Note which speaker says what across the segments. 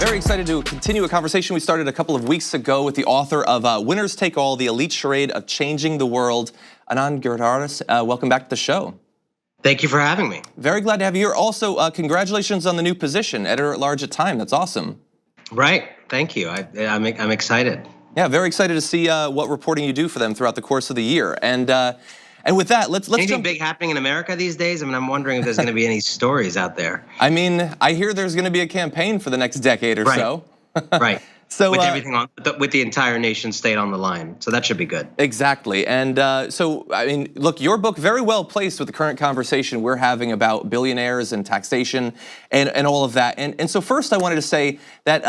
Speaker 1: Very excited to continue a conversation we started a couple of weeks ago with the author of Winners Take All, the elite charade of changing the world, Anand Giridharadas. Welcome back to the show.
Speaker 2: Thank you for having me.
Speaker 1: Very glad to have you here. Also, congratulations on the new position, editor-at-large at Time. That's awesome.
Speaker 2: Right, thank you. I'm excited.
Speaker 1: Yeah, very excited to see what reporting you do for them throughout the course of the year. And with that, let's
Speaker 2: Anything
Speaker 1: jump.
Speaker 2: big happening in America these days? I mean, I'm wondering if there's going to be any stories out there.
Speaker 1: I mean, I hear there's going to be a campaign for the next decade or so.
Speaker 2: Right.
Speaker 1: So
Speaker 2: with everything on, with the entire nation state on the line, so that should be good.
Speaker 1: Exactly, and so I mean, look, your book very well placed with the current conversation we're having about billionaires and taxation and all of that. And so first, I wanted to say that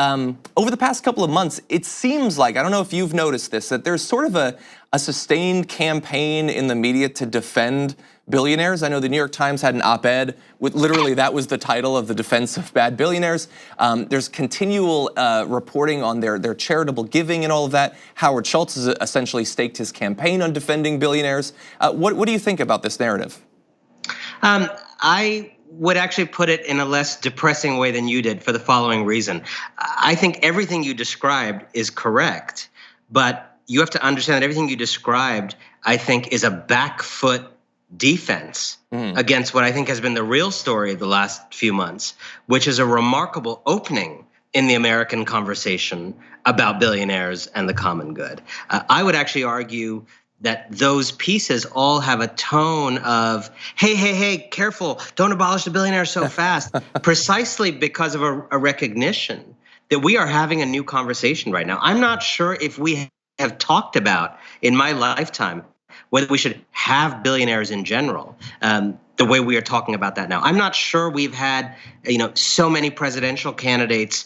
Speaker 1: over the past couple of months, it seems like, I don't know if you've noticed this, that there's sort of a sustained campaign in the media to defend billionaires. I know the New York Times had an op-ed with literally that was the title of the defense of bad billionaires. There's continual reporting on their charitable giving and all of that. Howard Schultz has essentially staked his campaign on defending billionaires. What do you think about this narrative?
Speaker 2: I would actually put it in a less depressing way than you did for the following reason. I think everything you described is correct, but you have to understand that everything you described, I think, is a back foot defense against what I think has been the real story of the last few months, which is a remarkable opening in the American conversation about billionaires and the common good. I would actually argue that those pieces all have a tone of, hey, careful, don't abolish the billionaires so fast, precisely because of a recognition that we are having a new conversation right now. I'm not sure if we have talked about in my lifetime whether we should have billionaires in general, the way we are talking about that now. I'm not sure we've had, so many presidential candidates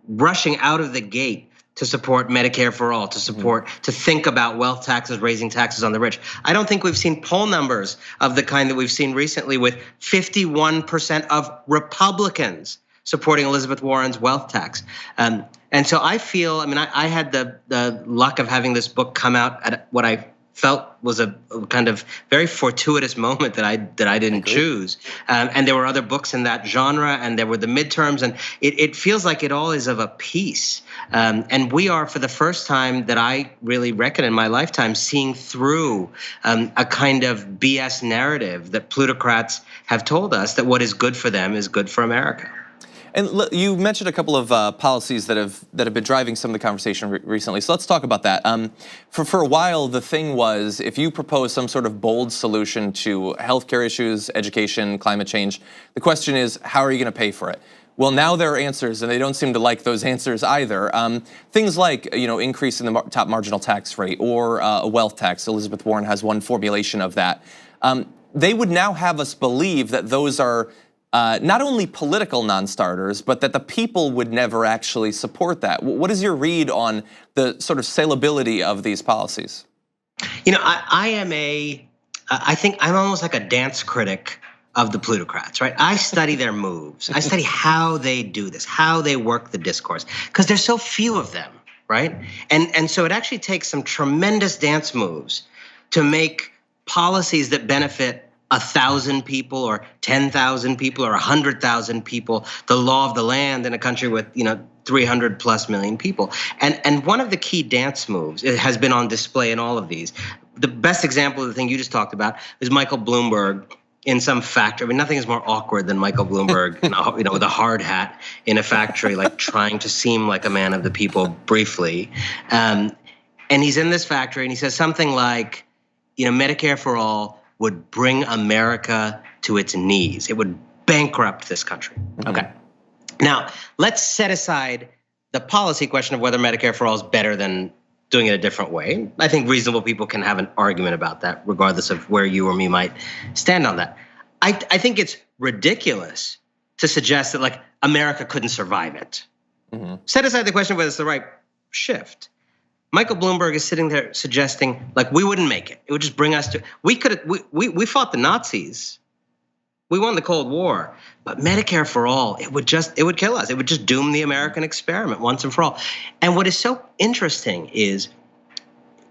Speaker 2: rushing out of the gate to support Medicare for all, to think about wealth taxes, raising taxes on the rich. I don't think we've seen poll numbers of the kind that we've seen recently with 51% of Republicans supporting Elizabeth Warren's wealth tax. And so I feel, I had the luck of having this book come out at what I felt was a kind of very fortuitous moment that I didn't choose. And there were other books in that genre, and there were the midterms, and it feels like it all is of a piece. And we are, for the first time that I really reckon in my lifetime, seeing through a kind of BS narrative that plutocrats have told us that what is good for them is good for America.
Speaker 1: And you mentioned a couple of policies that have been driving some of the conversation recently. So let's talk about that. For a while, the thing was, if you propose some sort of bold solution to healthcare issues, education, climate change, the question is, how are you going to pay for it? Well, now there are answers, and they don't seem to like those answers either. Things like, increasing the top marginal tax rate or a wealth tax. Elizabeth Warren has one formulation of that. They would now have us believe that those are not only political non-starters, but that the people would never actually support that. What is your read on the sort of salability of these policies?
Speaker 2: I think I'm almost like a dance critic of the plutocrats, right? I study their moves. I study how they do this, how they work the discourse, because there's so few of them, right? And so it actually takes some tremendous dance moves to make policies that benefit 1,000 people or 10,000 people or 100,000 people, the law of the land in a country with 300 plus million people. And one of the key dance moves, it has been on display in all of these. The best example of the thing you just talked about is Michael Bloomberg in some factory. I mean, nothing is more awkward than Michael Bloomberg, with a hard hat in a factory, like trying to seem like a man of the people briefly. And he's in this factory and he says something like, Medicare for all would bring America to its knees. It would bankrupt this country. Okay. Now, let's set aside the policy question of whether Medicare for all is better than doing it a different way. I think reasonable people can have an argument about that, regardless of where you or me might stand on that. I think it's ridiculous to suggest that America couldn't survive it. Set aside the question of whether it's the right shift. Michael Bloomberg is sitting there suggesting we wouldn't make it. It would just bring us to, we fought the Nazis. We won the Cold War, but Medicare for all, it would kill us. It would just doom the American experiment once and for all. And what is so interesting is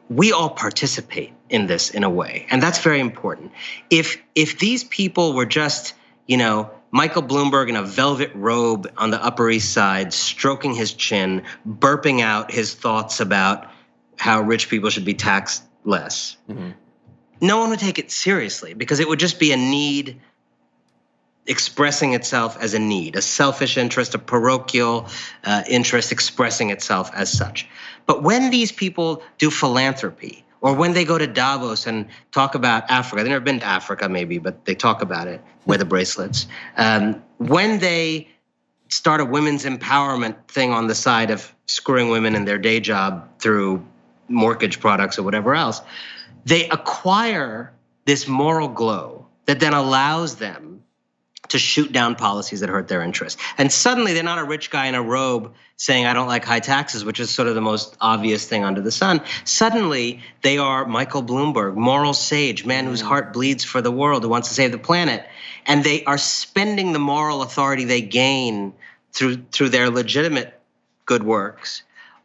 Speaker 2: we all participate in this in a way, and that's very important. If these people were just, Michael Bloomberg in a velvet robe on the Upper East Side, stroking his chin, burping out his thoughts about how rich people should be taxed less. No one would take it seriously because it would just be a need expressing itself as a need, a selfish interest, a parochial interest expressing itself as such. But when these people do philanthropy, or when they go to Davos and talk about Africa, they've never been to Africa maybe, but they talk about it, wear the bracelets. When they start a women's empowerment thing on the side of screwing women in their day job through mortgage products or whatever else, they acquire this moral glow that then allows them to shoot down policies that hurt their interests. And suddenly they're not a rich guy in a robe saying, I don't like high taxes, which is sort of the most obvious thing under the sun. Suddenly they are Michael Bloomberg, moral sage, man whose heart bleeds for the world, who wants to save the planet. And they are spending the moral authority they gain through their legitimate good works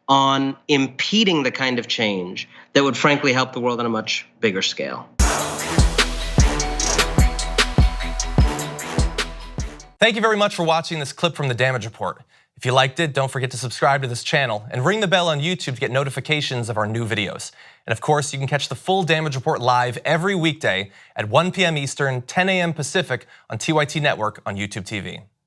Speaker 2: on impeding the kind of change that would frankly help the world on a much bigger scale.
Speaker 1: Thank you very much for watching this clip from the Damage Report. If you liked it, don't forget to subscribe to this channel and ring the bell on YouTube to get notifications of our new videos. And of course, you can catch the full Damage Report live every weekday at 1 p.m. Eastern, 10 a.m. Pacific on TYT Network on YouTube TV.